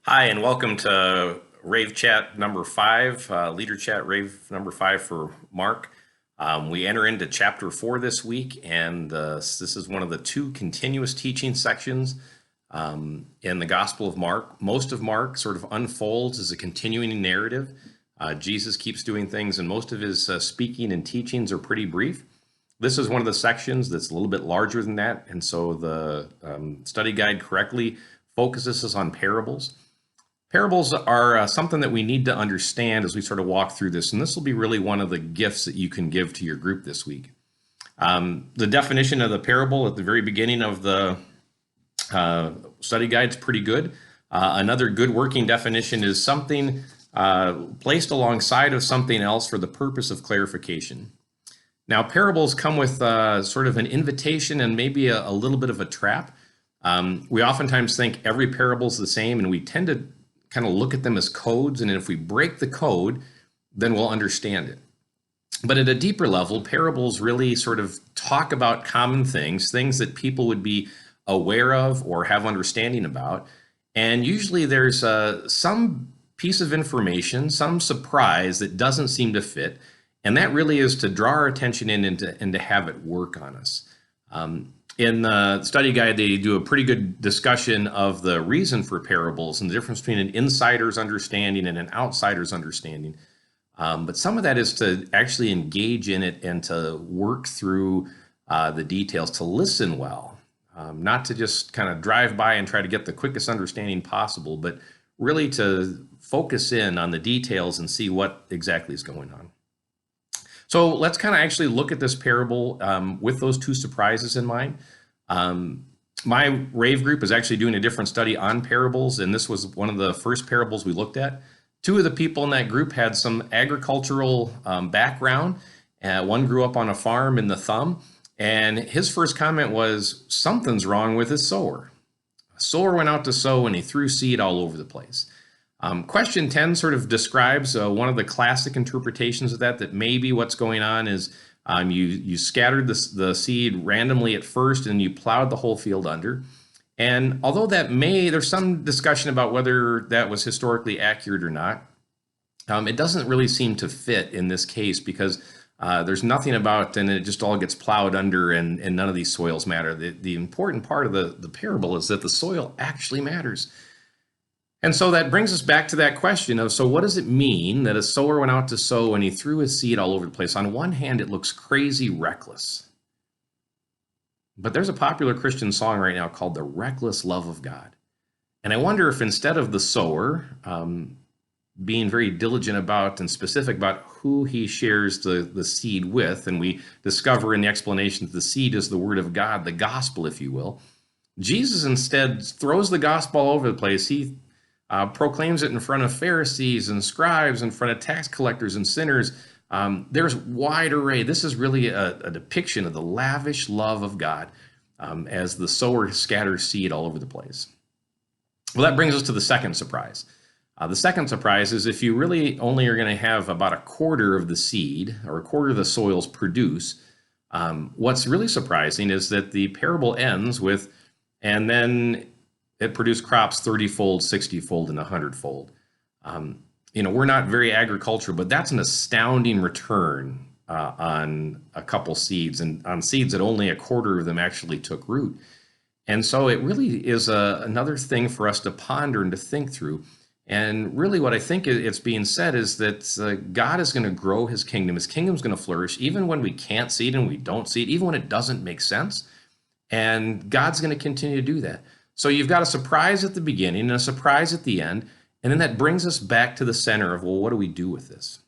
Hi, and welcome to Rave Chat number 5, Leader Chat Rave number 5 for Mark. We enter into chapter 4 this week, and this is one of the two continuous teaching sections in the Gospel of Mark. Most of Mark sort of unfolds as a continuing narrative. Jesus keeps doing things, and most of his speaking and teachings are pretty brief. This is one of the sections that's a little bit larger than that, and so the study guide correctly focuses us on parables. Parables are something that we need to understand as we sort of walk through this, and this will be really one of the gifts that you can give to your group this week. The definition of the parable at the very beginning of the study guide is pretty good. Another good working definition is something placed alongside of something else for the purpose of clarification. Now, parables come with sort of an invitation and maybe a little bit of a trap. We oftentimes think every parable is the same, and we tend to kind of look at them as codes, and if we break the code, then we'll understand it. But at a deeper level, parables really sort of talk about common things that people would be aware of or have understanding about. And usually there's some piece of information, some surprise that doesn't seem to fit. And that really is to draw our attention in and to have it work on us. In the study guide, they do a pretty good discussion of the reason for parables and the difference between an insider's understanding and an outsider's understanding. But some of that is to actually engage in it and to work through the details, to listen well, not to just kind of drive by and try to get the quickest understanding possible, but really to focus in on the details and see what exactly is going on. So let's kind of actually look at this parable with those two surprises in mind. My RAVE group is actually doing a different study on parables, and this was one of the first parables we looked at. Two of the people in that group had some agricultural background. One grew up on a farm in the Thumb, and his first comment was, something's wrong with his sower. A sower went out to sow, and he threw seed all over the place. Question 10 sort of describes one of the classic interpretations of that maybe what's going on is you scattered the seed randomly at first and you plowed the whole field under. And although there's some discussion about whether that was historically accurate or not, it doesn't really seem to fit in this case because there's nothing about, and it just all gets plowed under and none of these soils matter. The important part of the parable is that the soil actually matters. And so that brings us back to that question of, so what does it mean that a sower went out to sow and he threw his seed all over the place? On one hand, it looks crazy reckless. But there's a popular Christian song right now called The Reckless Love of God. And I wonder if instead of the sower being very diligent about and specific about who he shares the seed with, and we discover in the explanation that the seed is the word of God, the gospel, if you will, Jesus instead throws the gospel all over the place. He proclaims it in front of Pharisees and scribes, in front of tax collectors and sinners. There's wide array. This is really a depiction of the lavish love of God as the sower scatters seed all over the place. Well, that brings us to the second surprise. The second surprise is if you really only are going to have about a quarter of the seed or a quarter of the soils produce, what's really surprising is that the parable ends with, and then it produced crops 30-fold, 60-fold, and 100-fold. We're not very agricultural, but that's an astounding return on a couple seeds, and on seeds that only a quarter of them actually took root. And so it really is another thing for us to ponder and to think through. And really what I think it's being said is that God is going to grow his kingdom. His kingdom is going to flourish even when we can't see it and we don't see it, even when it doesn't make sense. And God's going to continue to do that. So you've got a surprise at the beginning and a surprise at the end, and then that brings us back to the center of, well, what do we do with this?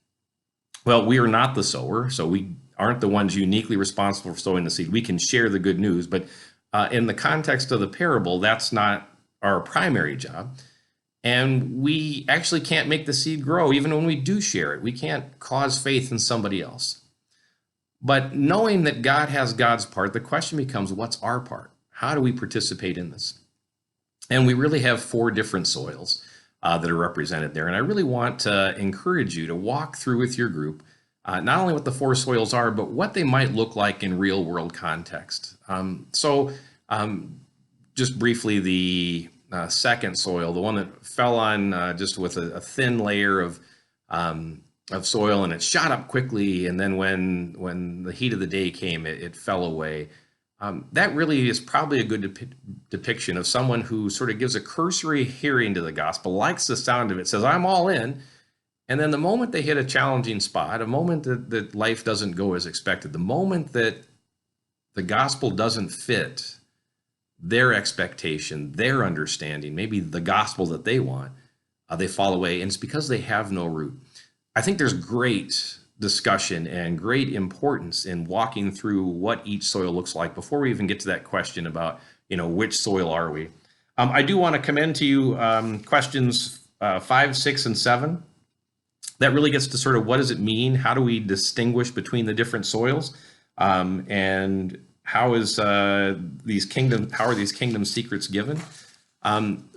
Well, we are not the sower, so we aren't the ones uniquely responsible for sowing the seed. We can share the good news, but in the context of the parable, that's not our primary job. And we actually can't make the seed grow even when we do share it. We can't cause faith in somebody else. But knowing that God has God's part, the question becomes, what's our part? How do we participate in this? And we really have 4 different soils that are represented there. And I really want to encourage you to walk through with your group, not only what the 4 soils are, but what they might look like in real world context. Just briefly, the second soil, the one that fell on just with a thin layer of soil, and it shot up quickly, and then when the heat of the day came, it fell away. That really is probably a good depiction of someone who sort of gives a cursory hearing to the gospel, likes the sound of it, says, I'm all in. And then the moment they hit a challenging spot, a moment that life doesn't go as expected, the moment that the gospel doesn't fit their expectation, their understanding, maybe the gospel that they want, they fall away. And it's because they have no root. I think there's great discussion and great importance in walking through what each soil looks like before we even get to that question about, which soil are we? I do want to commend to you questions 5, 6, and 7. That really gets to sort of what does it mean? How do we distinguish between the different soils? And how are these kingdom secrets given?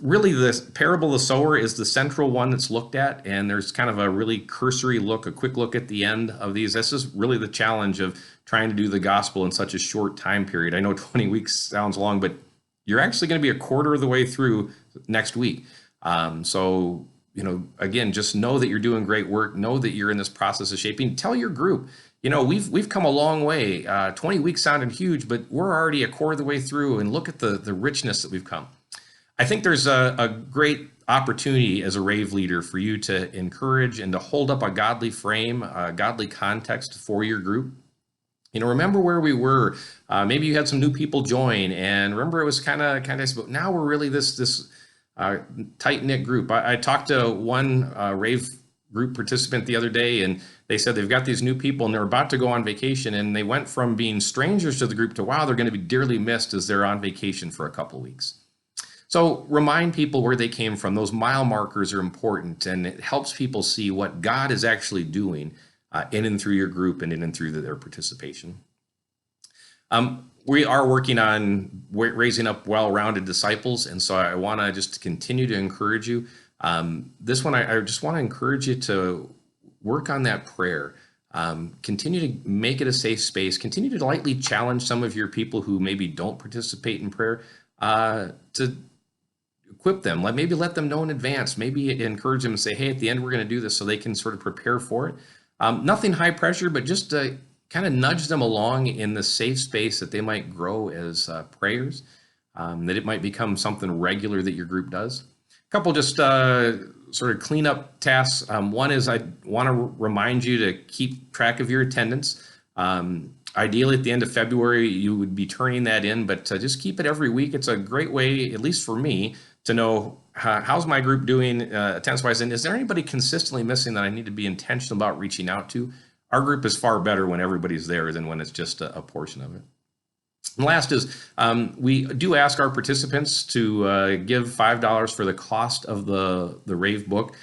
Really, the parable of the sower is the central one that's looked at, and there's kind of a really cursory look, a quick look at the end of these. This is really the challenge of trying to do the gospel in such a short time period. I know 20 weeks sounds long, but you're actually going to be a quarter of the way through next week. So, again, just know that you're doing great work. Know that you're in this process of shaping. Tell your group, we've come a long way. 20 weeks sounded huge, but we're already a quarter of the way through, and look at the richness that we've come. I think there's a great opportunity as a RAVE leader for you to encourage and to hold up a godly frame, a godly context for your group. Remember where we were. Maybe you had some new people join, and remember it was kind of, but now we're really this tight-knit group. I talked to one RAVE group participant the other day, and they said they've got these new people and they're about to go on vacation, and they went from being strangers to the group to, wow, they're going to be dearly missed as they're on vacation for a couple of weeks. So remind people where they came from. Those mile markers are important, and it helps people see what God is actually doing in and through your group and in and through their participation. We are working on raising up well-rounded disciples, and so I want to just continue to encourage you. This one, I just want to encourage you to work on that prayer. Continue to make it a safe space. Continue to lightly challenge some of your people who maybe don't participate in prayer to equip them. Maybe let them know in advance. Maybe encourage them and say, hey, at the end, we're going to do this, so they can sort of prepare for it. Nothing high pressure, but just to kind of nudge them along in the safe space that they might grow as prayers, that it might become something regular that your group does. A couple just sort of cleanup tasks. One is I want to remind you to keep track of your attendance. Ideally, at the end of February, you would be turning that in, but just keep it every week. It's a great way, at least for me, to know how's my group doing attendance-wise, and is there anybody consistently missing that I need to be intentional about reaching out to? Our group is far better when everybody's there than when it's just a portion of it. And last is we do ask our participants to give $5 for the cost of the RAVE book.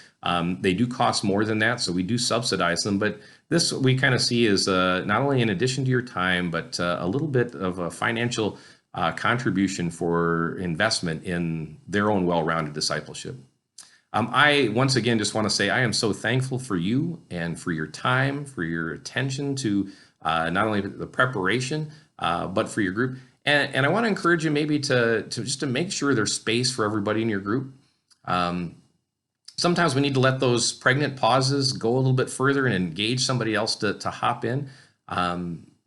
They do cost more than that, so we do subsidize them, but this we kind of see as not only in addition to your time, but a little bit of a financial contribution for investment in their own well-rounded discipleship. I, once again, just want to say I am so thankful for you and for your time, for your attention to not only the preparation, but for your group. And I want to encourage you maybe to make sure there's space for everybody in your group. Sometimes we need to let those pregnant pauses go a little bit further and engage somebody else to hop in.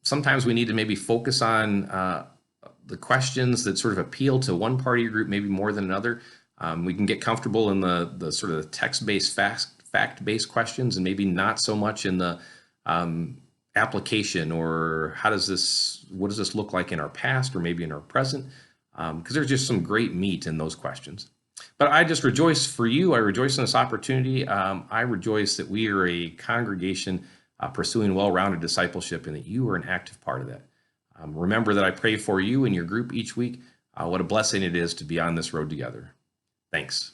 Sometimes we need to maybe focus on the questions that sort of appeal to one part of your group, maybe more than another. We can get comfortable in the sort of text-based, fact-based questions, and maybe not so much in the application or what does this look like in our past or maybe in our present, because there's just some great meat in those questions. But I just rejoice for you. I rejoice in this opportunity. I rejoice that we are a congregation pursuing well-rounded discipleship and that you are an active part of that. Remember that I pray for you and your group each week. What a blessing it is to be on this road together. Thanks.